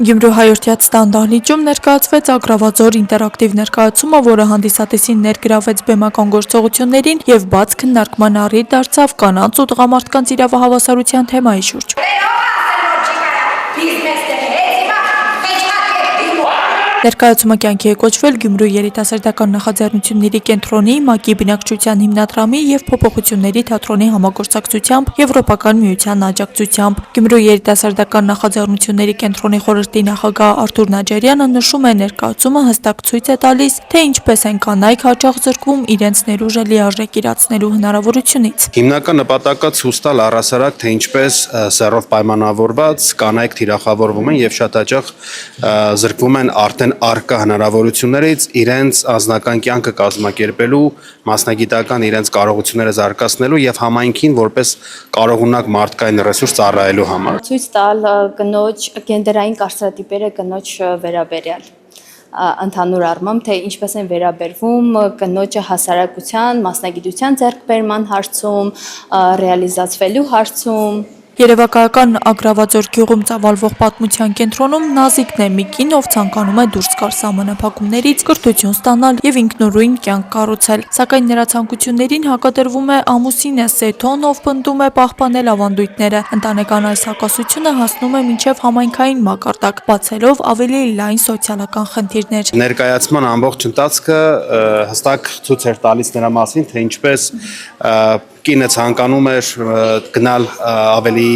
Գյումրու հայորդյաց տան դահլիճում ներկայացվեց Ագրավաձոր ինտերակտիվ ներկայացումը, որը հանդիսատեսին ներգրավեց բեմական գործողություններին և բաց քննարկման առիթ դարձավ կանանց ու տղամարդկանց իրավահավասարության թեմայի շուրջ։ Ներկայացումը կյանքի է կոչվել Գյումրու երիտասարդական նախաձեռնությունների կենտրոնի, ՄԱԿ-ի բնակչության հիմնադրամի և փոփոխությունների թատրոնի համագործակցությամբ Եվրոպական միության աջակցությամբ։ Գյումրու երիտասարդական նախաձեռնությունների կենտրոնի խորհրդի նախագահ Արթուր Նաջարյանը նշում է, ներկայացումը հստակ ցույց է տալիս, թե ինչպես են կանայք հաճախ զրկվում իրենց ներուժը լիարժեք իրացնելու հնարավորությունից։ Հիմնական նպատակը ցույց տալ առհասարակ, թե ինչպես սեռով պայմանավորված կանայք թիրախավորվում են եւ շատ հաճախ զրկվում են արդեն առկա հնարավորություններից իրենց անձնական կյանքը կազմակերպելու, մասնագիտական իրենց կարողությունները զարգացնելու եւ համայնքին որպես կարողունակ մարդկային ռեսուրս ծառայելու համար։ Ցույց տալ կնոջ գենդերային կարծրատիպերը կնոջ վերաբերյալ ընդհանուր առմամբ, թե ինչպես են վերաբերվում կնոջը հասարակության, մասնագիտության ձեռքբերման հարցում, ռեալիզացվելու հարցում։ Երևակայական Ագրավաձոր գյուղում ծավալվող պատմության կենտրոնում Նազիկն է մի կին, ով ցանկանում է դուրս գալ սահմանափակումներից, կրթություն ստանալ եւ ինքնուրույն կյանք կառուցել, սակայն նրա ցանկություններին հակադրվում է ամուսինը Սեթոն, ով պնդում է պահպանել ավանդույթները։ Ընտանեկան այս հակասությունը հասնում է մինչև համայնքային մակարդակ, բացելով ավելի լայն սոցիալական խնդիրներ։ Ներկայացման ամբողջ ընթացքը հստակ ցույց էր տալիս նրա մասին, թե ինչպես կինը ցանկանում էր գնալ ավելի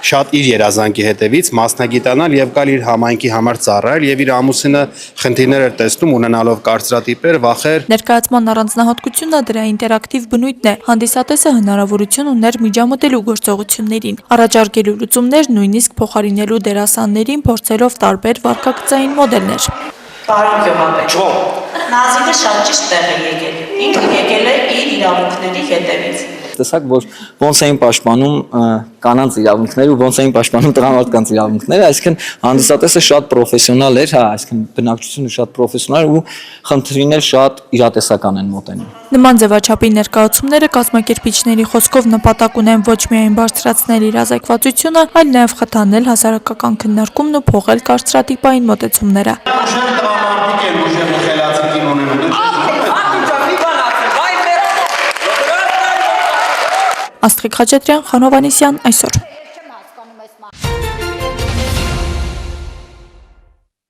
շատ իր երազանքի հետևից, մասնագիտանալ եւ գալ իր համայնքի համար ծառայել եւ իր ամուսինը խնդիրներ էր տեսնում ունենալով կարծրատիպեր, վախեր։ Ներկայացման առանձնահատկությունը դրա ինտերակտիվ բնույթն է։ Հանդիսատեսը հնարավորություն ուներ միջամտելու գործողություններին, առաջարկելու լուծումներ, նույնիսկ փոխարինելու դերասաններին, փորձելով տարբեր վարքագծային մոդելներ։ Բարոն Գյուղապետ, Նազիկը շատ ճիշտ տեղ է եկել, ինքը եկել է իր իրավունքների հետևից։ Տեսակ, որ ոնց էին պաշտպանում կանանց իրավունքները ու ոնց էին պաշտպանում տղամարդկանց իրավունքները, այսինքն հանդիսատեսը շատ պրոֆեսիոնալ էր, այսինքն բնակչությունը շատ պրոֆեսիոնալ ու խնդիրներ շատ իրատեսական են մոտենում։ Նման ձևաչափի ներկայացումները կազմակերպիչների խոսքով նպատակ ունեն ոչ միայն բարձրացնել իրազեկվածությունը, այլ նաև խթանել հասարակական քննարկումն ու փոխել կարծրատիպային մոտեցումները։ Աստղիկ Խաչատրյան, Խանո Վանեսյան, այսօր։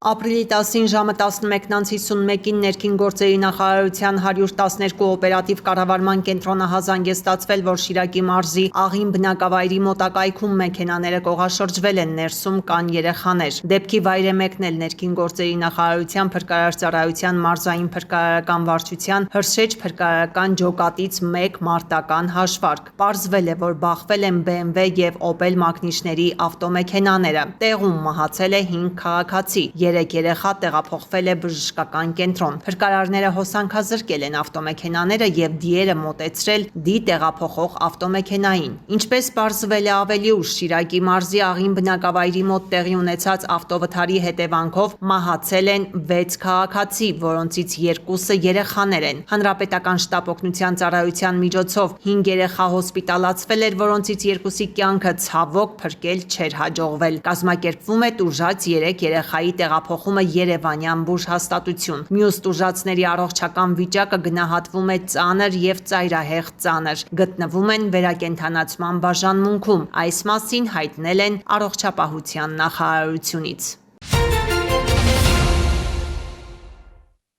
Ապրիլի 10-ին ժամը 11:51-ին ներքին գործերի նախարարության 112 օպերատիվ կառավարման կենտրոնը հազանգեստացվել, որ Շիրակի մարզի Աղին բնակավայրի մոտակայքում մեքենաները կողաշրջվել են, ներսում կան երեխաներ։ Դեպքի վայր է մեկնել ներքին գործերի նախարարության փրկարար ծառայության մարզային փրկարարական վարչության հրշեջ փրկարարական ջոկատից 1 մարտական հաշվարկ։ Պարզվել է, որ բախվել են BMW եւ Opel մակնիշների ավտոմեքենաները։ Տեղում մահացել է 5 քաղաքացի։ 3 երեխա տեղափոխվել է բժշկական կենտրոն։ Փրկարարները հոսանքազրկել են ավտոմեքենաները եւ դիերը մոտեցրել դի տեղափոխող ավտոմեքենային։ Ինչպես պարզվել է ավելի ուշ, Շիրակի մարզի Աղին բնակավայրի մոտ տեղի ունեցած ավտովթարի հետևանքով մահացել են 6 քաղաքացի, որոնցից 2-ը երեխաներ են։ Հանրապետական շտապ օգնության ծառայության միջոցով 5 երեխա հոսպիտալացվել էր, որոնցից 2-ի կյանքը ցավոք փրկել չէր հաջողվել։ Կազմակերպվում է տուժած 3 երեխայի տեղափոխումը Երևանյան բուժհաստատություն։ Մյուս տուժածների առողջական վիճակը գնահատվում է ծանր եւ ծայրահեղ ծանր։ Գտնվում են վերակենդանացման բաժանմունքում։ Այս մասին հայտնել են առողջապահության նախարարությունից։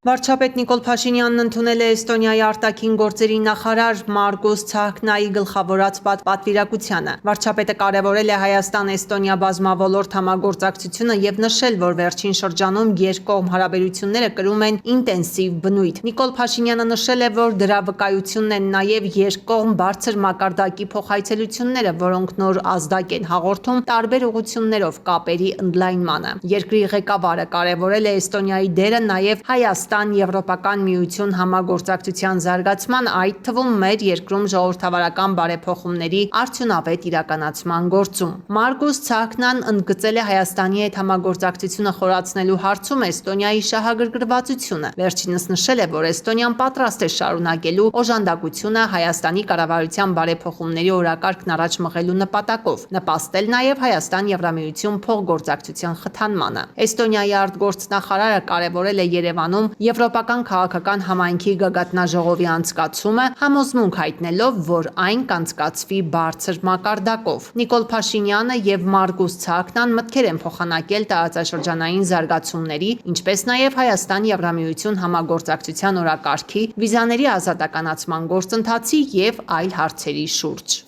Վարչապետ Նիկոլ Փաշինյանն ընդունել է Էստոնիայի արտաքին գործերի նախարար Մարգուս Ցահկնայի գլխավորած պատվիրակությանը։ Վարչապետը կարևորել է Հայաստան-Էստոնիա բազմավոլորտ համագործակցությունը եւ նշել, որ վերջին շրջանում երկկողմ հարաբերությունները կրում են ինտենսիվ բնույթ։ Նիկոլ Փաշինյանը նշել է, որ դրա վկայությունն են նաեւ երկկողմ բարձր մակարդակի փոխայցելությունները, որոնք նոր ազդակ են հաղորդում տարբեր ուղղություններով կապերի ընդլայնմանը։ Երկրի ղեկավարը կարևորել է Էստոնիայի դերը նաեւ Հայաստան Հայաստան-Եվրոպական միություն համագործակցության զարգացման, այդ թվում մեր երկրում ժողովրդավարական բարեփոխումների արդյունավետ իրականացման գործում։ Մարգուս Ցահակնան ընդգծել է Հայաստանի հետ համագործակցությունը խորացնելու հարցում Էստոնիայի շահագրգռվածությունը։ Վերջինս նշել է, որ Էստոնիան պատրաստ է շարունակելու օժանդակությունը Հայաստանի կառավարության բարեփոխումների օրակարգն առաջ մղելու նպատակով, նպաստել նաև Հայաստան-Եվրամիություն փոխգործակցության խթանմանը։ Էստոնիայի արտգործնախարարը կարևորել է Երևանում եվրոպական քաղաքական համայնքի գագաթնաժողովի անցկացումը, համոզմունք հայտնելով, որ այն կանցկացվի բարձր մակարդակով։ Նիկոլ Փաշինյանը եւ Մարգուս Ցահակնան մտքեր են փոխանակել տարածաշրջանային զարգացումների, ինչպես նաև Հայաստան-Եվրամիություն համագործակցության օրակարգի, վիզաների ազատականացման գործընթացի եւ այլ հարցերի շուրջ։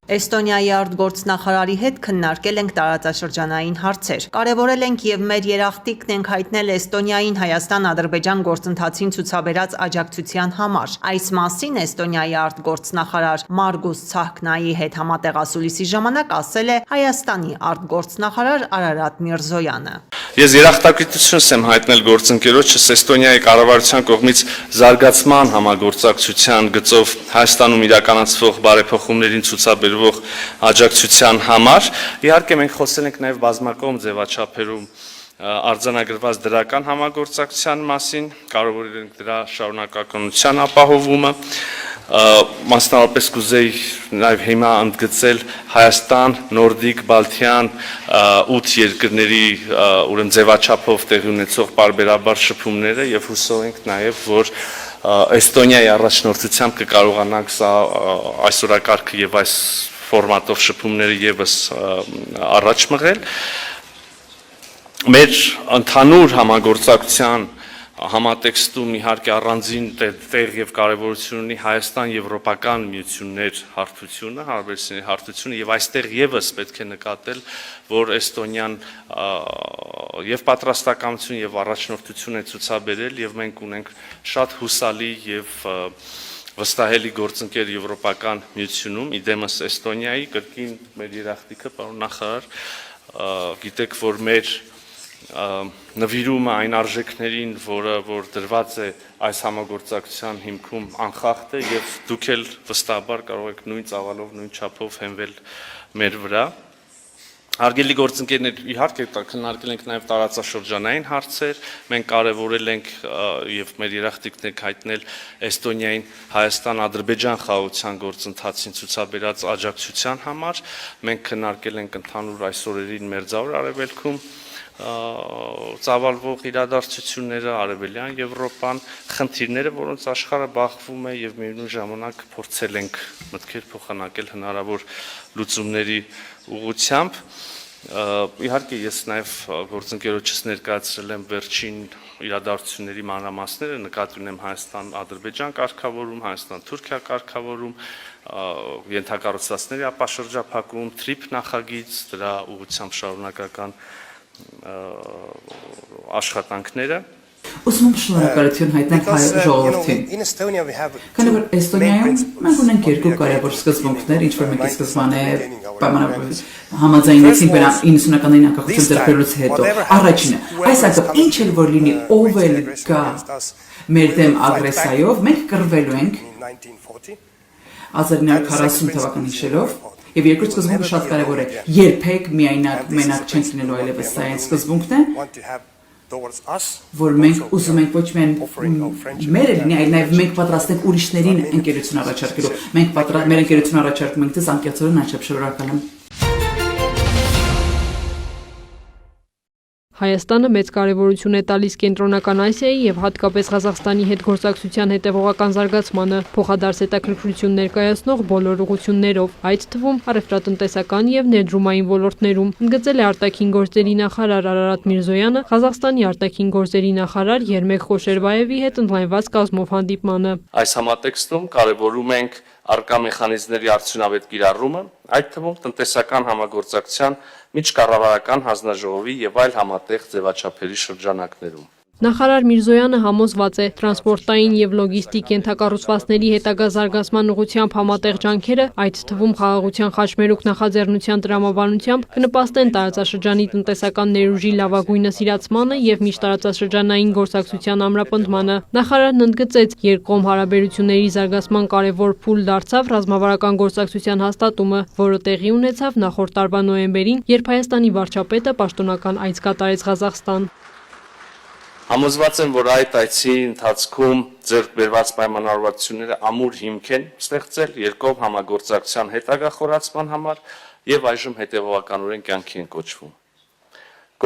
Էստոնիայի արտգործնախարարի հետ քննարկել ենք տարածաշրջանային հարցեր։ Կարևորել ենք եւ մեր երախտիկն ենք հայտնել Էստոնիային Հայաստան-Ադրբեջան գործընթացին ցուցաբերած աջակցության համար։ Այս մասին Էստոնիայի արտգործնախարար Մարգուս Ցահակնայի հետ համատեղասուլիսի ժամանակ ասել է Հայաստանի արտգործնախարար Արարատ Միրզոյանը։ Ես երախտագիտություն եմ հայտնել գործընկերոջս Էստոնիայի կառավարության կողմից զարգացման համագործակցության գծով Հայաստանում իրականացվող բարեփոխումներին ցուցաբերվող աջակցության համար։ Իհարկե մենք խոսել ենք նաև բազմակողմ ձևաչափերում արձանագրված դրական համագործակցության մասին, կարևորել ենք դրա շարունակականության ապահովումը, մասնավորապես կուզեի նաև հիմա ընդգծել Հայաստան, Նորդիկ, Բալթյան 8 երկրների ուրեմն ձևաչափով տեղի ունեցող պարբերաբար շփումները եւ հուսով ենք նաև որ Էստոնիայի առաջնորդությամբ կկարողանանք այս օրակարգը եւ այս ֆորմատով շփումները եւս առաջ մղել։ Մեր ընդհանուր համագործակցության համատեքստում իհարկե առանձին տեղ եւ կարեւորություն ունի Հայաստան-Եվրոպական միություններ հարթությունը, հարաբերությունների հարթությունը եւ այստեղ եւս պետք է նկատել, որ Էստոնիան եւ պատրաստակամություն եւ առաջնորդություն է ցուցաբերել եւ մենք ունենք շատ հուսալի եւ վստահելի գործընկեր Եվրոպական միությունում, իդեմս Էստոնիայի կրկին մեր երախտիկը պարոն նախարար, գիտեք որ մեր նվիրումը այն արժեքներին, որ դրված է այս համագործակցության հիմքում անխախտ է եւ դուք էլ վստահաբար կարող եք նույն ծավալով, նույն չափով հենվել մեր վրա։ Հարգելի գործընկերներ, իհարկե քննարկել ենք նաև տարածաշրջանային հարցեր, մենք կարևորել ենք եւ մեր երախտիկներ հայտնել Էստոնիային Հայաստան-Ադրբեջան խաղաղության գործընթացին ցուցաբերած աջակցության համար, մենք քննարկել ենք ընդհանուր այս օրերին Մերձավոր Արևելքում ծավալվող իրադարձությունները, Արևելյան Եվրոպան, խնդիրները, որոնց աշխարհը բախվում է եւ միևնույն ժամանակ փորձել ենք մտքեր փոխանակել հնարավոր լուծումների ուղղությամբ։ Իհարկե ես նաև գործընկերոջս ներկայացրել եմ վերջին իրադարձությունների մանրամասները, նկատի ունեմ Հայաստան-Ադրբեջան կարգավորում, Հայաստան-Թուրքիա կարգավորում, ենթակառուցվածքների ապաշրջափակում, TRIP նախագիծ, դրա ուղղությամբ շարունակական աշխատանքները։ Ուսում շնորհակալություն հայտնենք հայ ժողովրդին։ Քանի որ Էստոնիայում մենք ունենք երկու կարևոր սկզբունքներ, ինչ որ մեկի սկզբանը պայմանավորված համաձայնեցինք 90-ականներին անկախություն ձեռք բերելուց հետո։ Առաջինը, այս ակտը ինչ էլ որ լինի, ով էլ գա մեր դեմ ագրեսիայով, մենք կռվելու ենք 1940 թվականին հիշելով։ Եվ երկրորդ սկզբունքը շատ կարևոր է։ Երբեք միայնակ մենակ չենք լինելու այլևս սա այն սկզբունքն է, որ մենք ուզում ենք ոչ միայն մեր լինի, այլ նաև մենք պատրաստ ենք ուրիշներին ընկերություն առաջարկելու։ Մենք մեր ընկերություն առաջարկում ենք դες անկեղծորեն անչափ շնորհակալ եմ։ Հայաստանը մեծ կարևորություն է տալիս Կենտրոնական Ասիայի եւ հատկապես Ղազախստանի հետ գործակցության հետևողական զարգացմանը, փոխադարձ հետաքրքրություն ներկայացնող բոլոր ուղղություններով, այդ թվում առևտրատնտեսական եւ ներդրումային ոլորտներում, ընդգծել է արտաքին գործերի նախարար Արարատ Միրզոյանը Ղազախստանի արտաքին գործերի նախարար Երմեկ Խոշերբաևի հետ ընդլայնված կազմով հանդիպմանը։ Այս համատեքստում կարևորում ենք առկա մեխանիզմների արդյունավետ կիրառումը, այդ թվում տնտեսական համագործակցության միջկառավարական հանձնաժողովի եւ այլ համատեղ ձևաչափերի շրջանակներում։ Նախարար Միրզոյանը համոզված է, տրանսպորտային եւ լոգիստիկ ենթակառուցվածքների հետագա զարգացման ուղղությամբ համատեղ ջանքերը, այդ թվում խաղաղության խաչմերուկ նախաձեռնության տրամաբանությամբ, կնպաստեն տարածաշրջանի տնտեսական ներուժի լավագույնս իրացմանը եւ միջտարածաշրջանային գործակցության ամրապնդմանը։ Նախարարն ընդգծեց, երկկողմ հարաբերությունների զարգացման կարևոր փուլ դարձավ ռազմավարական գործակցության հաստատումը, որը տեղի ունեցավ նախորդ տարվա նոյեմբերին, երբ Հայաստանի վարչապետը պաշտոնական այց կատարեց Ղազախստան։ Համոզված եմ, որ այդ այցի ընթացքում ձեռք բերված պայմանավորվածությունները ամուր հիմք են ստեղծել երկկողմ համագործակցության հետագա խորացման համար եւ այժմ հետեւողականորեն կյանքի են կոչվում։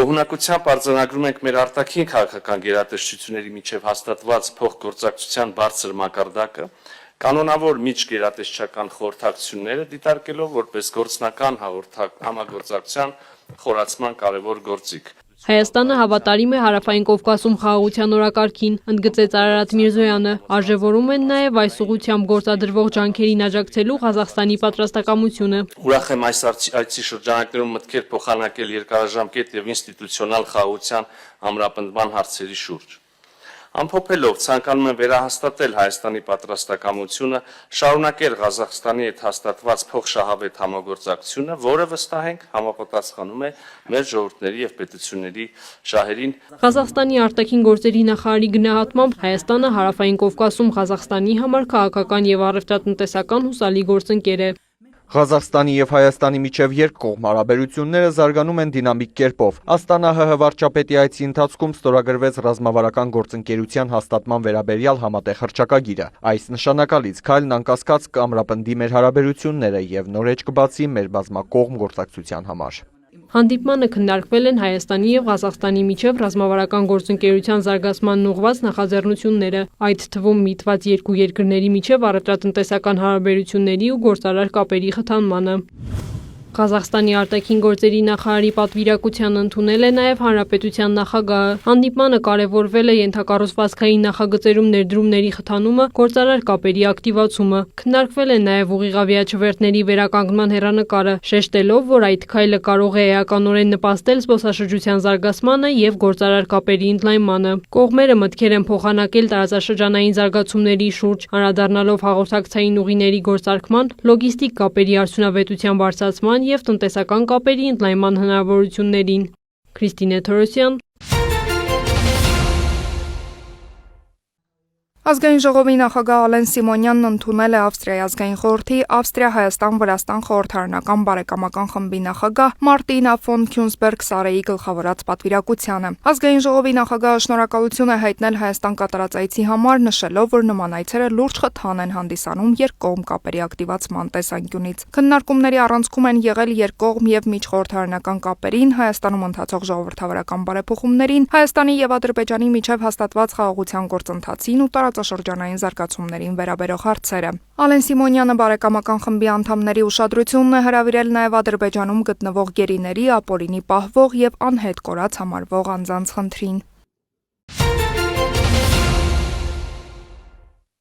Գոհունակությամբ արձանագրում ենք մեր արտաքին քաղաքական գերատեսչությունների միջև հաստատված փոխգործակցության բարձր մակարդակը, կանոնավոր միջգերատեսչական խորհրդակցությունները դիտարկելով որպես գործնական համագործակցության խորացման կարևոր գործիք։ Հայաստանը հավատարիմ է Հարավային Կովկասում խաղաղության օրակարգին, ընդգծեց Արարատ Միրզոյանը, արժևորում են նաև այս ուղղությամբ գործադրվող ջանքերին աջակցելու Ղազախստանի պատրաստակամությունը։ Ուրախ եմ այս այցի շրջանակներում մտքեր փոխանակել երկարաժամկետ եւ ինստիտուցիոնալ խաղաղության ամրապնդման հարցերի շուրջ։ Ամփոփելով ցանկանում եմ վերահաստատել Հայաստանի պատրաստակամությունը շարունակել Ղազախստանի հետ հաստատված փոխշահավետ համագործակցությունը, որը վստահ ենք համապատասխանում է մեր ժողովուրդների եւ պետությունների շահերին։ Ղազախստանի արտաքին գործերի նախարարի գնահատմամբ Հայաստանը Հարավային Կովկասում Ղազախստանի համար քաղաքական եւ առևտրատնտեսական հուսալի գործընկեր է։ Ղազախստանի եւ Հայաստանի միջև երկկողմ հարաբերությունները զարգանում են դինամիկ կերպով։ Աստանա ՀՀ վարչապետի այցի ընթացքում ստորագրվեց ռազմավարական գործընկերության հաստատման վերաբերյալ համատեղ հռչակագիրը։ Այս նշանակալից քայլն անկասկած կամրապնդի մեր հարաբերությունները եւ նոր էջ կբացի մեր բազմակողմ գործակցության համար։ Հանդիպմանը քննարկվել են Հայաստանի եւ Ղազախստանի միջև ռազմավարական գործընկերության զարգացմանն ուղղված նախաձեռնությունները, այդ թվում միտված երկու երկրների միջև առևտրատնտեսական հարաբերությունների ու գործարար կապերի խթանմանը։ Ղազախստանի արտաքին գործերի նախարարի պատվիրակության ընդունել է նաև Հանրապետության նախագահը։ Հանդիպմանը կարևորվել է ենթակառուցվածքային նախագծերում ներդրումների խթանումը, գործարար կապերի ակտիվացումը։ Քննարկվել է նաև ուղիղավիաչվերթների վերականգնման հեռանկարը, շեշտելով, որ այդ քայլը կարող է էականորեն նպաստել զբոսաշրջության զարգացմանը եւ գործարար կապերի ընդլայնմանը։ Կողմերը մտքեր են փոխանակել տարածաշրջանային զարգացումների շուրջ, անդրադառնալով հաղորդակցային ուղիների գործարկման, լոգիստիկ կապերի արդյունավետության բարձրացման եւ տնտեսական կապերի ընդլայնման հնարավորություններին։ Քրիստինե Թորոսյան։ Ազգային ժողովի նախագահ Ալեն Սիմոնյանն ընդունել է Ավստրիայի ազգային խորհրդի Ավստրիա-Հայաստան-Վրաստան խորհրդարանական բարեկամական խմբի նախագահ Մարտինա ֆոն Քյունսբերգ Սարեի գլխավորած պատվիրակությանը։ Ազգային ժողովի նախագահը շնորհակալություն է հայտնել Հայաստան կատարած այցի համար, նշելով, որ նման այցերը լուրջ խթան են հանդիսանում երկկողմ կապերի ակտիվացման տեսանկյունից։ Քննարկումների առանցքում են եղել երկկողմ եւ միջխորհրդարանական կապերին, Հայաստանում ընթացող ժողովրդավարական բարեփոխումներին, Հայաստանի եւ Ադրբեջանի միջև հաստատված խաղաղության գործընթացին ու տարածաշրջանային զարգացումներին վերաբերող հարցերը։ Ալեն Սիմոնյանը բարեկամական խմբի անդամների ուշադրությունն է հրավիրել նաև Ադրբեջանում գտնվող գերիների, ապօրինի պահվող եւ անհետ կորած համարվող անձանց խնդրին։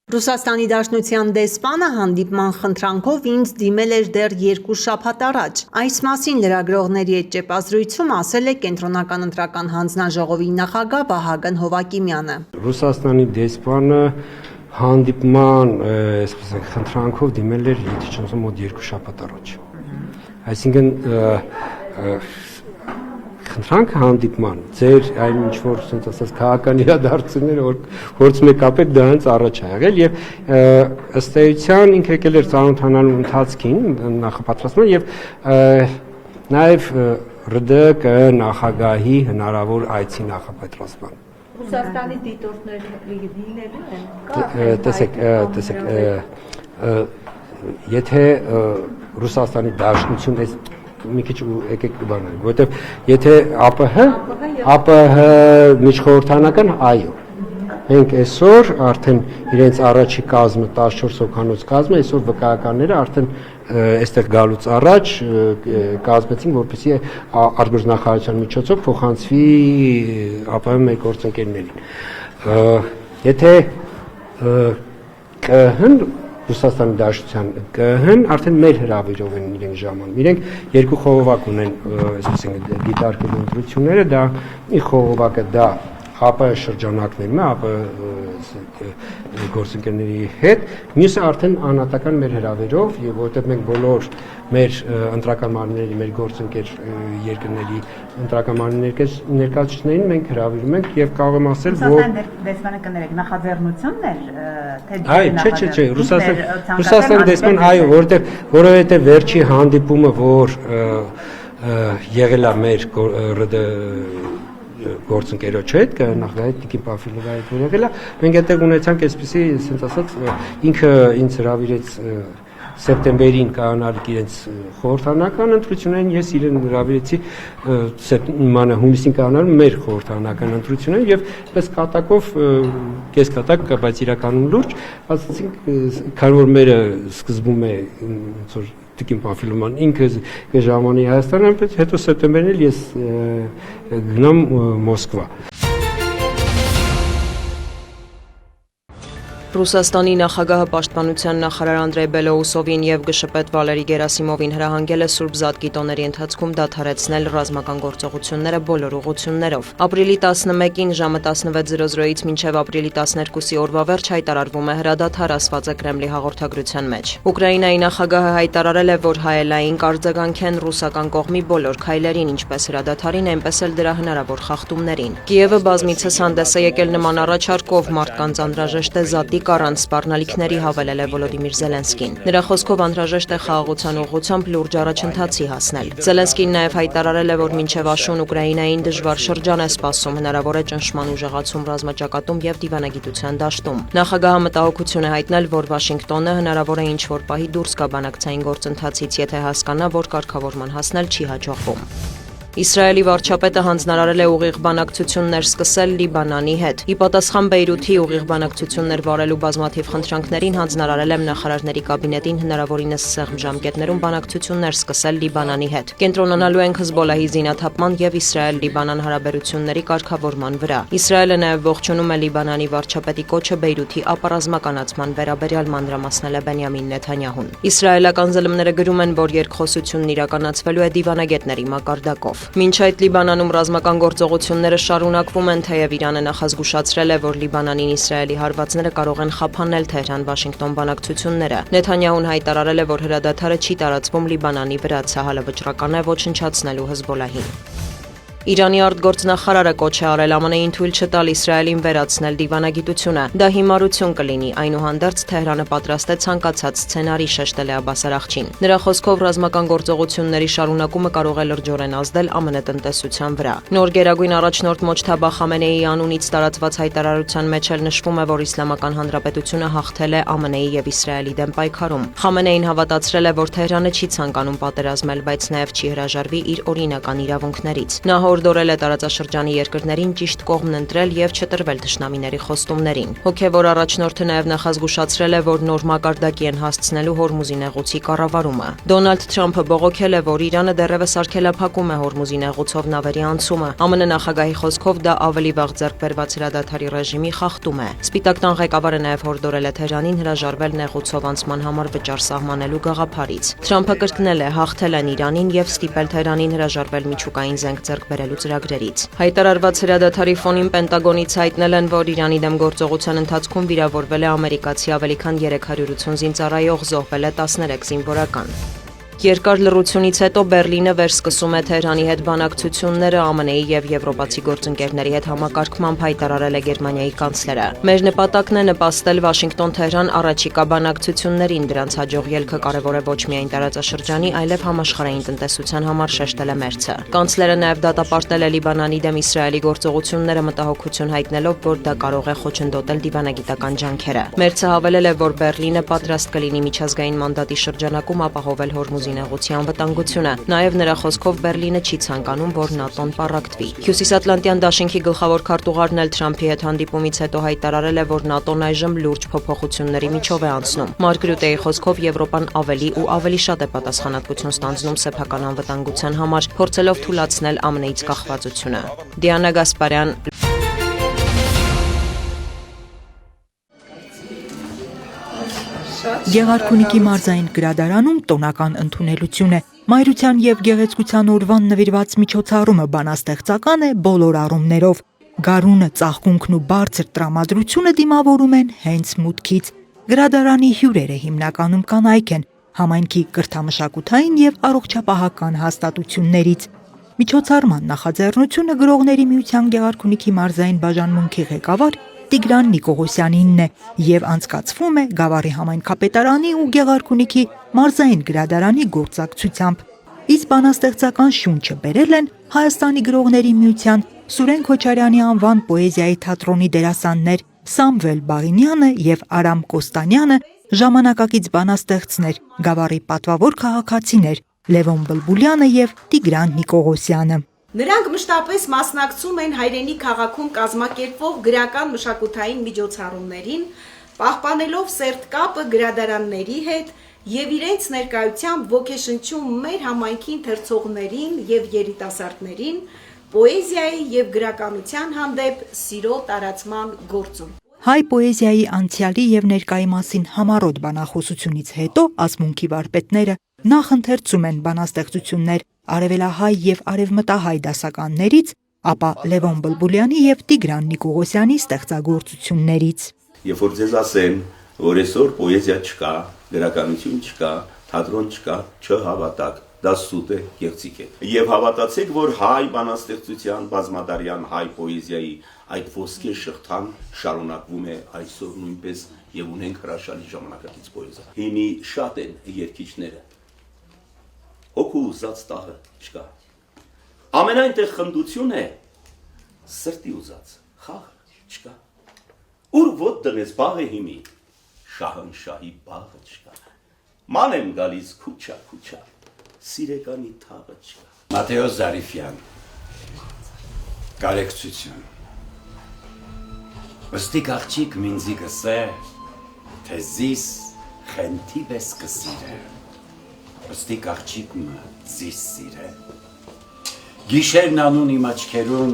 Ռուսաստանի Դաշնության դեսպանը հանդիպման խնդրանքով ինձ դիմել էր դեռ 2 շաբաթ առաջ։ Այս մասին լրագրողների հետ ճեպազրույցում ասել է Կենտրոնական ընտրական հանձնաժողովի նախագահ Վահագն Հովակիմյանը։ Ռուսաստանի դեսպանը հանդիպման, այսպես ասենք, խնդրանքով դիմել էր մոտ 2 շաբաթ առաջ։ Այսինքն խնդրանքը հանդիպման, ձեր այն ինչ որ ասած քաղաքական իրադարձությունները որից մեկ կապեք դա հենց առաջ է եղել եւ ըստ էության ինքը եկել էր ծանոթանալու ընթացքին նախապատրաստման եւ նաեւ ՌԴԿ նախագահի հնարավոր այցի նախապատրաստման։ Ռուսաստանի դիտորդները լինելու են։ Տեսեք, եթե Ռուսաստանի Դաշնություն այս մի քիչ եկեք բանալ, որտեվ եթե ԱՊՀ միջխորհրդարանական, այո։ Մենք այսօր արդեն իրենց առաջի կազմը 14 հոգանոց կազմը, այսօր վկայականները արդեն այստեղ գալուց առաջ կազմեցին, որպեսզի արտգործնախարարության միջոցով փոխանցվի ԱՊՀ մեկ գործընկերներին։ Եթե ԿՀ-ն Ռուսաստանի Դաշնության ԿՀ-ն արդեն մեր հրավերով են իրենք ժամանում։ Իրենք երկու խողովակ ունեն, այսպես ասենք, դիտարկելու ընտրությունները, դա մի խողովակը դա ԱՊ շրջանակներում է, ԱՊ գործընկերների հետ, մյուսը արդեն անհատական մեր հրավերով, եւ որովհետեւ մենք բոլոր մեր ընտրական մարմինների, մեր գործընկեր երկրների ընտրական մարմինների ներկայացուցիչներին մենք հրավիրում ենք եւ կարող եմ ասել, որ դեսպանը կներեք նախաձեռնությունն էր, թե չէ, Ռուսաստան դեսպան, այո, որովհետեւ վերջի հանդիպումը, որ եղել է մեր գործընկերոջ հետ, նախագահի Տիկին Պաֆիլովի հետ եղել է, մենք այդտեղ ունեցանք այսպեսի, ասենց ասած, ինքը ինձ հրավիրեց սեպտեմբերին կայանալ իրենց խորհրդանական ընտրություններին, ես իրեն հրավիրեցի հունիսին կայանալ մեր խորհրդանական ընտրություններին եւ պես կատակով կես կատակ, բայց իրականում լուրջ, ասացինք, քանի որ մերը սկզբում է ոնց որ Տիկին Պաֆիլովան ինքը ժամանի Հայաստանը, հետո սեպտեմբերին էլ ես գնամ Մոսկվա։ Ռուսաստանի նախագահը պաշտպանության նախարար Անդրեյ Բելոուսովին եւ գշպետ Վալերի Գերասիմովին հրահանգել է Սուրբ Զատկի տոների ընթացքում դադարեցնել ռազմական գործողությունները բոլոր ուղղություններով։ Ապրիլի 11-ին ժամը 16:00-ից մինչև ապրիլի 12-ի օրվա վերջ հայտարարվում է հրադադար, ասված է Կրեմլի հաղորդագրության մեջ։ Ուկրաինայի նախագահը հայտարարել է, որ հայելային կարձագանք են ռուսական կողմի բոլոր քայլերին, ինչպես հրադադարին, այնպես էլ դրա հնարավոր խախտումներին։ Կիևը բազմիցս հանդես է եկել նման առաջարկով, մարդկանց անհրաժեշտ է զատի առանց սպառնալիքների, հավելել է Վոլոդիմիր Զելենսկին։ Նրա խոսքով անհրաժեշտ է խաղաղության ուղղությամբ լուրջ առաջընթացի հասնել։ Զելենսկին նաև հայտարարել է, որ մինչև աշուն Ուկրաինային դժվար շրջան է սպասում, հնարավոր է ճնշման ուժեղացում ռազմաճակատում եւ դիվանագիտության դաշտում։ Նախագահը մտահոգություն է հայտնել, որ Վաշինգտոնը հնարավոր է ինչ-որ պահի դուրս գա բանակցային գործընթացից, եթե հասկանա, որ կարգավորման հասնել չի հաջողվում։ Իսրայելի վարչապետը հանձնարարել է ուղիղ բանակցություններ սկսել Լիբանանի հետ։ Ի պատասխան Բեյրութի ուղիղ բանակցություններ վարելու բազմաթիվ խնդրանքներին հանձնարարել եմ նախարարների կաբինետին հնարավորինս սեղմ ժամկետներում բանակցություններ սկսել Լիբանանի հետ։ Կենտրոնանալու ենք Հզբոլահի զինաթափման եւ Իսրայել-Լիբանան հարաբերությունների կարգավորման վրա։ Իսրայելը նաեւ ողջունում է Լիբանանի վարչապետի կոչը Բեյրութի ապառազմականացման վերաբերյալ, մանրամասնել է Բենյամին Նեթանյահուն։ Իսրայելական ԶԼՄ-ները գրում են, որ երկխոսությունն իրականացվելու է դիվանագետների մակարդակով։ Մինչ այդ Լիբանանում ռազմական գործողությունները շարունակվում են, թեև Իրանը նախազգուշացրել է, որ Լիբանանին Իսրայելի հարվածները կարող են խափանել Թեհրան-Վաշինգտոն բանակցությունները։ Նեթանյահուն հայտարարել է, որ հրադադարը չի տարածվում Լիբանանի վրա, ցահալը վճռական է ոչնչացնելու Հզբոլահին։ Իրանի արտգործնախարարը կոչ է արել ԱՄՆ-ին թույլ չտալ Իսրայելին վերացնել դիվանագիտությունը։ Դա հիմարություն կլինի, այնուհանդերձ Թեհրանը պատրաստ է ցանկացած սցենարի, շեշտել է Աբբաս Արաղչին։ Նրա խոսքով ռազմական գործողությունների շարունակումը կարող է լրջորեն ազդել ԱՄՆ տնտեսության վրա։ Նոր գերագույն առաջնորդ Մոջթաբա Խամենեիի անունից տարածված հայտարարության մեջ էլ նշվում է, որ Իսլամական Հանրապետությունը հաղթել է ԱՄՆ-ի եւ Իսրայելի դեմ պայքարում։ Խամենեին հավատացրել է, որ Թեհրանը չի ցանկանում պատերազմել, բայց նաեւ չի հրաժարվի իր օրինական իրավունքներից։ Նա հորդորել է տարածաշրջանի երկրներին ճիշտ կողմն ընտրել եւ չտրվել թշնամիների խոստումներին։ Հոգեվոր առաջնորդը նաեւ նախազգուշացրել է, որ նոր մակարդակի են հասցնելու Հորմուզի նեղուցի կառավարումը։ Դոնալդ Թրամփը բողոքել է, որ Իրանը դեռևս արգելափակում է Հորմուզի նեղուցով նավերի անցումը։ ԱՄՆ նախագահի խոսքով դա ավելի վաղ ձեռք բերված հրադադարի ռեժիմի խախտում է։ Սպիտակ տան ղեկավարը նաեւ հորդորել է Թեհրանին հրաժարվել նեղուցով անցման համար վճար սահմանելու գաղափարից։ Թրամփը կրկնել է, հաղթել են Իրանին եւ ստիպել Թեհրանին հրաժարվել միջուկային զենք ձեռք բերելու ծրագրերից։ Հայտարարված հրադադարի ֆոնին Պենտագոնից հայտնել են, որ Իրանի դեմ գործողության ընթացքում վիրավորվել է ամերիկացի ավելի քան 380 զինծառայող, զոհվել է 13 զինվորական։ Երկար լռությունից հետո Բերլինը վերսկսում է Թեհրանի հետ բանակցությունները, ԱՄՆ-ի եւ եվրոպացի գործընկերների հետ համակարգմամբ հայտարարել է Գերմանիայի կանցլերը։ Մեր նպատակն է նպաստել Վաշինգտոն-Թեհրան առաջիկա բանակցություններին, դրանց հաջող ելքը կարևոր է ոչ միայն տարածաշրջանի, այլև համաշխարհային տնտեսության համար, շեշտել է Մերցը։ Կանցլերը նաեւ դատապարտել է Լիբանանի դեմ Իսրայելի գործողությունները, մտահոգություն հայտնելով, որ դա կարող է խոչընդոտել դիվանագիտական ջանքերը։ Մերցը հավելել է, որ Բերլինը պատրաստ կլինի միջազգային մանդատի շրջանակում ապահովել Հորմուզի նեղուցի անվտանգությունը։ Նաև նրա խոսքով Բերլինը չի ցանկանում, որ ՆԱՏՕ-ն պառակտվի։ Հյուսիսատլանտյան դաշինքի գլխավոր քարտուղարն էլ Թրամփի հետ հանդիպումից հետո հայտարարել է, որ ՆԱՏՕ-ն այժմ լուրջ փոփոխությունների միջով է անցնում։ Մարկ Ռյուտեի խոսքով Եվրոպան ավելի ու ավելի շատ է պատասխանատվություն ստանձնում սեփական անվտանգության համար, փորձելով թույլատրել ԱՄՆ-ից կախվածությունը։ Դիանա Գասպարյան, Գեղարքունիքի մարզային գրադարանում տոնական ընդունելություն է։ Մայրության եւ գեղեցկության օրվան նվիրված միջոցառումը բանաստեղծական է բոլոր առումներով։ Գարունը, ծաղկունքն ու բարձր տրամադրությունը դիմավորում են հենց մուտքից։ Գրադարանի հյուրերը հիմնականում կանայք են, համայնքի կրթամշակութային եւ առողջապահական հաստատություններից։ Միջոցառման նախաձեռնությունը Գրողների միության Գեղարքունիքի մարզային բաժանմունքի ղեկավար Տիգրան Նիկողոսյանինն է եւ անցկացվում է Գավառի համայնքապետարանի ու Գեղարքունիքի մարզային գրադարանի գործակցությամբ։ Իսկ բանաստեղծական շունչը բերել են Հայաստանի Գրողների միության Սուրեն Քոչարյանի անվան պոեզիայի թատրոնի դերասաններ Սամվել Բաղինյանը եւ Արամ Կոստանյանը, ժամանակակից բանաստեղծներ, Գավառի պատվավոր քաղաքացիներ Լևոն Բլբուլյանը եւ Տիգրան Նիկողոսյանը։ Նրանք մշտապես մասնակցում են հայրենի քաղաքում կազմակերպվող գրական մշակութային միջոցառումներին, պահպանելով սերտ կապը գրադարանների հետ եւ իրենց ներկայությամբ ոգեշնչում մեր համայնքի ընթերցողներին եւ երիտասարդներին պոեզիայի եւ գրականության հանդեպ սիրո տարածման գործում։ Հայ պոեզիայի անցյալի եւ ներկայի մասին համառոտ բանախոսությունից հետո ազգմունքի վարպետները նախ ընթերցում են բանաստեղծություններ արևելահայ եւ արևմտահայ դասականներից, ապա Լևոն Բլբուլյանի եւ Տիգրան Նիկողոսյանի ստեղծագործություններից։ Երբ որ ձեզ ասեն, որ այսօր պոեզիա չկա, գրականություն չկա, թատրոն չկա, չհավատաք, դա սուտ է, գեղեցիկ է։ Եվ հավատացեք, որ հայ բանաստեղծության, բազմադարյան հայ պոեզիայի այդ ոսկե շղթան շարունակվում է այսօր նույնպես եւ ունենք հրաշալի ժամանակակից պոեզիա։ Հիմի շատ են երգիչները։ Հոգու ուզած տաղը չկա։ Ամենայն տեղ խնդություն է սրտի ուզած խաղը չկա։ Ուր ոտ դնես բաղը հիմի, շահնշահի բաղը չկա։ Ման եմ գալիս քուչա, սիրեկանի թաղը չկա։ Մատեոս Զարիֆյան, կարեկցություն։ Վստիկ աղջիկ մինձի գսե, թե զիս խենթի բես կսիրե, վստիկ աղջիկ մը զիս սիրե։ Գիշերն անուն իմ աչքերուն,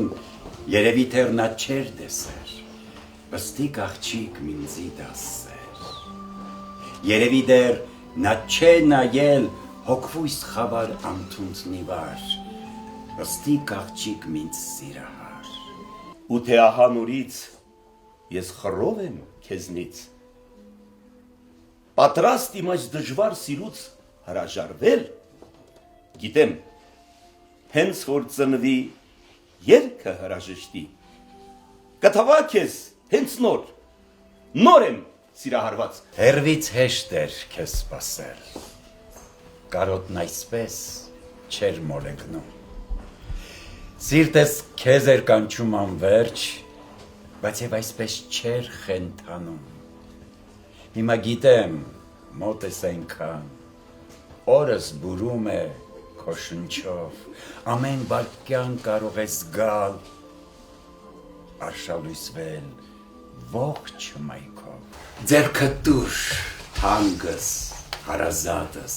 երևի թեր նա չեր դեսեր, վստիկ աղջիկ մինձի դասեր։ Երևի դեր նա չէ նայել հոգվույս խավար ամթունցնի վար, վստիկ աղջիկ մինձ սիրահար։ Ու թե ահա նորից ես խռով եմ քեզնից, պատրաստ իմ այս դժվար սիրուց հրաժարվել, գիտեմ, հենց որ ծնվի երգը հրաժեշտի, կթվա քեզ հենց նոր եմ սիրահարված։ Հերվից հեշտ էր քեզ սպասել, կարոտն այսպես չեր մոլեգնում, սիրտես քեզ էր կանչում անվերջ, բայց եւ այսպես չեր խենթանում։ Հիմա գիտեմ, մոտ ես այնքան, օրս բուրում է քո շնչով, ամեն վարկյան կարող ես գալ, արշալույսվել ողջ մայքով։ Ձերքդ դուր, թանկս, հարազատս,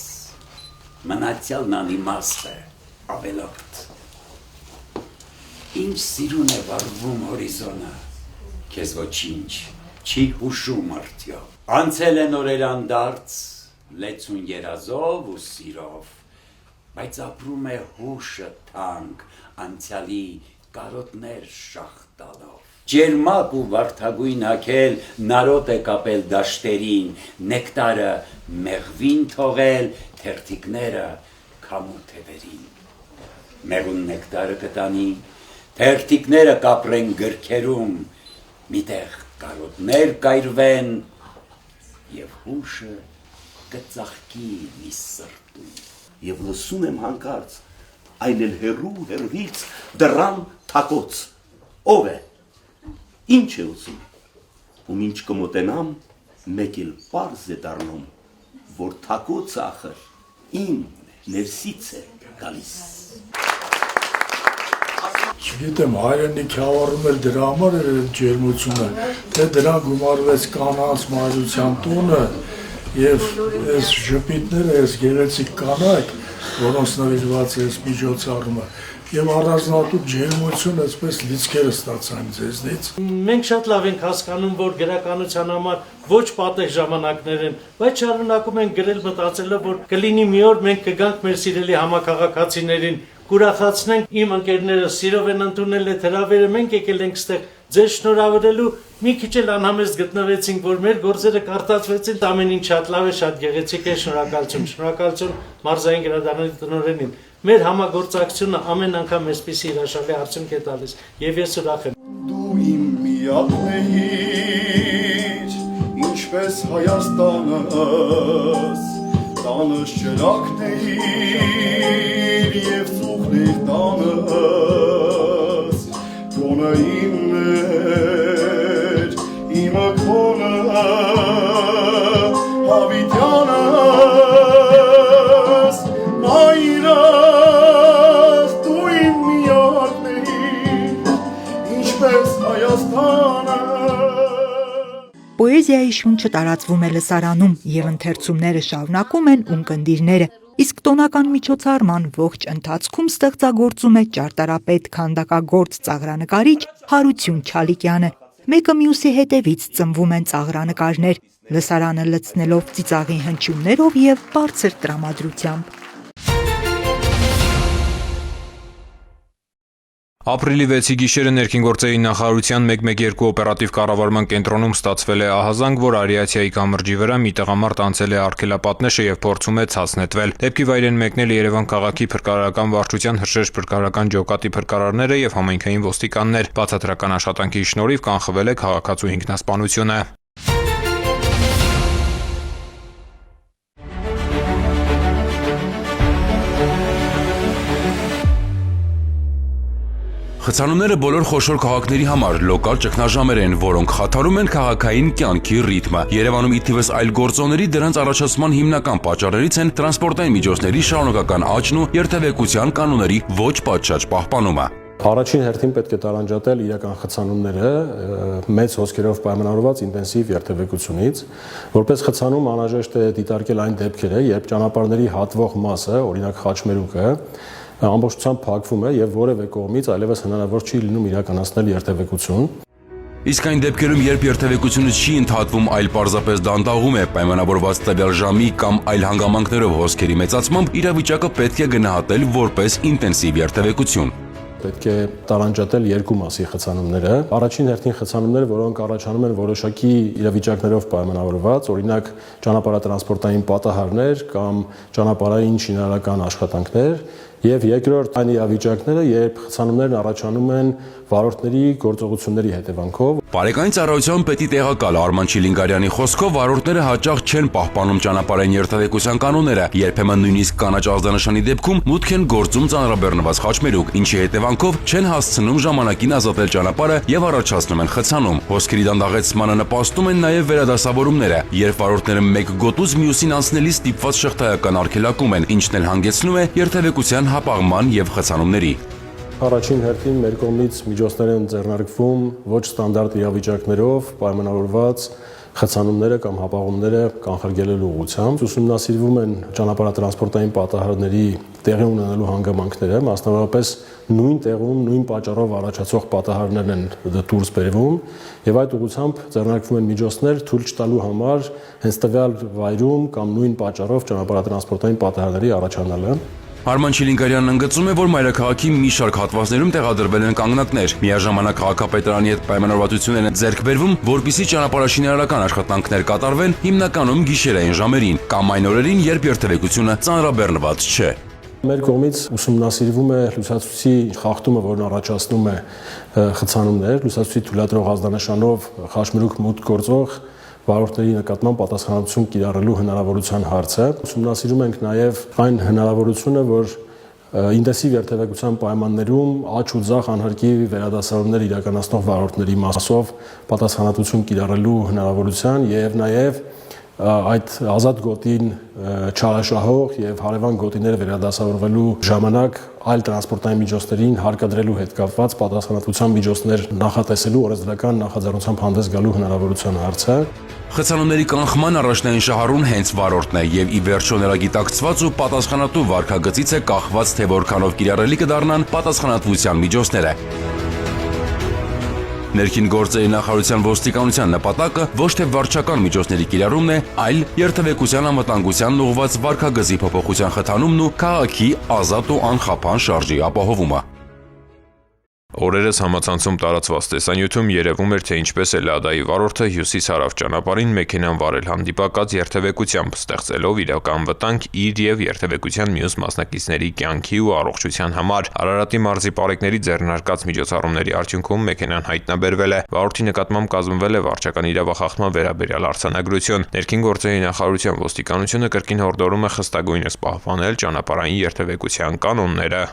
մնացյալն անիմաստ է, ավելորդ։ Ինչ սիրուն է վառվում հորիզոնը, քեզ ոչինչ չի հուշում արդյոք։ Անցել են օրեր անդարձ, լեցուն երազով ու սիրով, բայց ապրում է հուշը թանկ, անցյալի կարոտներ շախտալով։ Ջերմակ ու վարդագույն հագել, նարոտ է կապել դաշտերին, նեկտարը մեղվին թողել, թերթիկները քամու թևերին։ Մեղուն նեկտարը կտանի, թերթիկները կապրեն գրքերում, միտեղ կարոտներ կայրվեն, եւ հուշը կծաղկի մի սրտում։ Եվ լսում եմ հանկարծ, այն էլ հեռվից դռան թակոց, ով է, ինչ է ուզում, ու մինչ կմոտենամ, մեկ էլ պարզ է դառնում, որ թակոց ախր իմ ներսից է գալիս։ Չգիտեմ, հայրենիքի հավառում էր դրա համար էր այդ ջերմությունը, թե դրան գումարվեց կանանց մայրության տունը եւ այս ժպիտները, այս գեղեցիկ կանայք, որոնց նվիրված է այս միջոցառումը, եւ առանձնատու ջերմություն այսպես լիցքերը ստացան ձեզնից։ Մենք շատ լավ ենք հասկանում, որ գրականության համար ոչ պատեհ ժամանակներ են, բայց շարունակում ենք գրել մտածելով, որ կլինի մի օր մենք կգանք մեր սիրելի համակարգացիներին կուրախացնենք իմ ընկերները սիրով են ընդունել այդ հրավերը, մենք եկել ենք ստեղ ձեզ շնորհավորելու, մի քիչ էլ անհամեստ գտնվեցինք, որ մեր գործերը կարտացվեցին, ամեն ինչ շատ լավ է, շատ գեղեցիկ է, շնորհակալություն մարզային գրադարանի տնօրենին։ Մեր համագործակցությունը ամեն անգամ այսպիսի հրաշալի արդյունք է տալիս, եւ ես ուրախ եմ։ Դու իմ միակն էիր, ինչպես Հայաստանս, տանս ճրակն էիր եւ ծուխներ տանս, քոնը իմն էր, իմը քոնը, հավիտյանս, մայրս, դու իմ միակն էիր, ինչպես Հայաստանը։ Պոեզիայի շունչը տարածվում է լսարանում եւ ընթերցումները շարունակում են ունկնդիրները, իսկ տոնական միջոցառման ողջ ընթացքում ստեղծագործում է ճարտարապետ, քանդակագործ, ծաղրանկարիչ Հարություն Չալիկյանը։ Մեկը մյուսի հետևից ծնվում են ծաղրանկարներ, լսարանը լցնելով ծիծաղի հնչյուններով եւ բարձր տրամադրությամբ։ Ապրիլի 6-ի գիշերը ներքին գործերի նախարարության 112 օպերատիվ կառավարման կենտրոնում ստացվել է ահազանգ, որ Արիաթիայի կամրջի վրա մի տղամարդ անցել է արգելապատնեշը եւ փորձում է ցած նետվել։ Դեպքի վայր են մեկնել Երևան քաղաքի փրկարարական վարչության հրշեջ փրկարարական ջոկատի փրկարարները եւ համայնքային ոստիկաններ։ Բացատրական աշխատանքի շնորհիվ կանխվել է քաղաքացու ինքնասպանությունը։ Խցանումները բոլոր խոշոր քաղաքների համար լոկալ ճգնաժամեր են, որոնք խաթարում են քաղաքային կյանքի ռիթմը։ Երևանում ի թիվս այլ գործոնների դրանց առաջացման հիմնական պատճառներից են տրանսպորտային միջոցների շարունակական աճն ու երթևեկության կանոնների ոչ պատշաճ պահպանումը։ Առաջին հերթին պետք է տարանջատել իրական խցանումները մեծ հոսքերով պայմանավորված ինտենսիվ երթևեկությունից, որպես խցանում անհրաժեշտ է դիտարկել այն դեպքերը, երբ ճանապարհների հատվող մասը, օրինակ խաչմերուկը, ամբողջությամբ փակվում է եւ որևէ կողմից այլևս հնարավոր չի լինում իրականացնել երթևեկություն։ Իսկ այն դեպքերում, երբ երթևեկությունը չի ընդհատվում, այլ պարզապես դանդաղում է պայմանավորված տվյալ ժամի կամ այլ հանգամանքներով հոսքերի մեծացմամբ, իրավիճակը պետք է գնահատել որպես ինտենսիվ երթևեկություն։ Պետք է տարանջատել երկու մասի խցանումները։ Առաջին հերթին խցանումները, որոնք առաջանում են որոշակի իրավիճակներով պայմանավորված, օրինակ ճանապարհատրանսպորտային պատահարներ կամ ճանապարհային շինարարական աշխատանքներ, եւ երկրորդ այն իրավիճակները, երբ խցանումներն առաջանում են վարորդների գործողությունների հետևանքով։ Բարեկային ծառայության պետի տեղակալ Արման Չիլինգարյանի խոսքով վարորդները հաճախ չեն պահպանում ճանապարհային երթևեկության կանոնները, երբեմն նույնիսկ կանաչ ազդանշանի դեպքում մուտք են գործում ծանրաբեռնված խաչմերուկ, ինչի հետևանքով չեն հասցնում ժամանակին ազատել ճանապարհը եւ առաջացնում են խցանում։ Հոսքերի դանդաղեցմանը նպաստում են նաեւ վերադասավորումները, երբ վարորդները մեկ գոտուց մյուսին անցնելիս ստիպված շղթայական արգելակում են, ինչն էլ հանգեցնում է երթևեկության հապաղման եւ խցանումների։ Առաջին հերթին մեր կողմից միջոցներ են ձեռնարկվում ոչ ստանդարտ իրավիճակներով պայմանավորված խցանումները կամ հապաղումները կանխարգելելու ուղղությամբ։ Ուսումնասիրվում են ճանապարհատրանսպորտային պատահարների տեղի ունենալու հանգամանքները, մասնավորապես նույն տեղում, նույն պատճառով առաջացող պատահարներն են դուրս բերվում եւ այդ ուղղությամբ ձեռնարկվում են միջոցներ թույլ չտալու համար հենց տվյալ վայրում կամ նույն պատճառով ճանապարհատրանսպորտային պատահարների առաջանալը։ Արման Չիլինգարյանն ընդգծում է, որ մայրաքաղաքի մի շարք հատվածներում տեղադրվել են կանգնակներ։ Միաժամանակ քաղաքապետարանի հետ պայմանավորվածություններ են ձեռք բերվում, որպեսզի ճանապարհաշինարարական աշխատանքներ կատարվեն հիմնականում գիշերային ժամերին կամ այն օրերին, երբ երթևեկությունը ծանրաբեռնված չէ։ Մեր կողմից ուսումնասիրվում է լուսացուցի խախտումը, որն առաջացնում է խցանումներ, լուսացուցի թույլատրող ազդանշանով խաչմերուկ մուտք գործող վարորդների նկատմամբ պատասխանատվություն կիրառելու հնարավորության հարցը։ Ուսումնասիրում ենք նաև այն հնարավորությունը, որ ինտենսիվ երթևեկության պայմաններում աճ ու ձախ անհարկի վերադասավորումներ իրականացնող վարորդների մասով պատասխանատվություն կիրառելու հնարավորության եւ նաև այդ ազատ գոտին չարաշահող եւ հարևան գոտիները վերադասավորվելու ժամանակ այլ տրանսպորտային միջոցներին հարկադրելու հետ կապված պատասխանատվության միջոցներ նախատեսելու օրենսդրական նախաձեռնությամբ հանդես գալու հնարավորության հարցը։ Խցանումների կանխման առաջնային շահառուն հենց վարորդն է եւ ի վերջո նրա գիտակցված ու պատասխանատու վարքագծից է կախված, թե որքանով կիրառելի կդառնան պատասխանատվության միջոցները։ Ներքին գործերի նախարարության ոստիկանության նպատակը ոչ թե վարչական միջոցների կիրառումն է, այլ երթևեկության անվտանգությանն ուղղված վարքագծի փոփոխության խթանումն ու քաղաքի ազատ ու անխափան շարժի ապահովումը։ Օրերս համացանցում տարածված տեսանյութում երևում էր, թե ինչպես է Լադայի վարորդը հյուսիս-հարավ ճանապարհին մեքենան վարել հանդիպակաց երթևեկությամբ, ստեղծելով իրական վտանգ իր եւ երթևեկության մյուս մասնակիցների կյանքի ու առողջության համար։ Արարատի մարզի պարեկների ձեռնարկած միջոցառումների արդյունքում մեքենան հայտնաբերվել է։ Վարորդի նկատմամբ կազմվել է վարչական իրավախախտման վերաբերյալ արձանագրություն։ Ներքին գործերի նախարարության ոստիկանությունը կրկին հորդորում է խստագույնս պահպանել ճանապարհային երթևեկության կանոնները։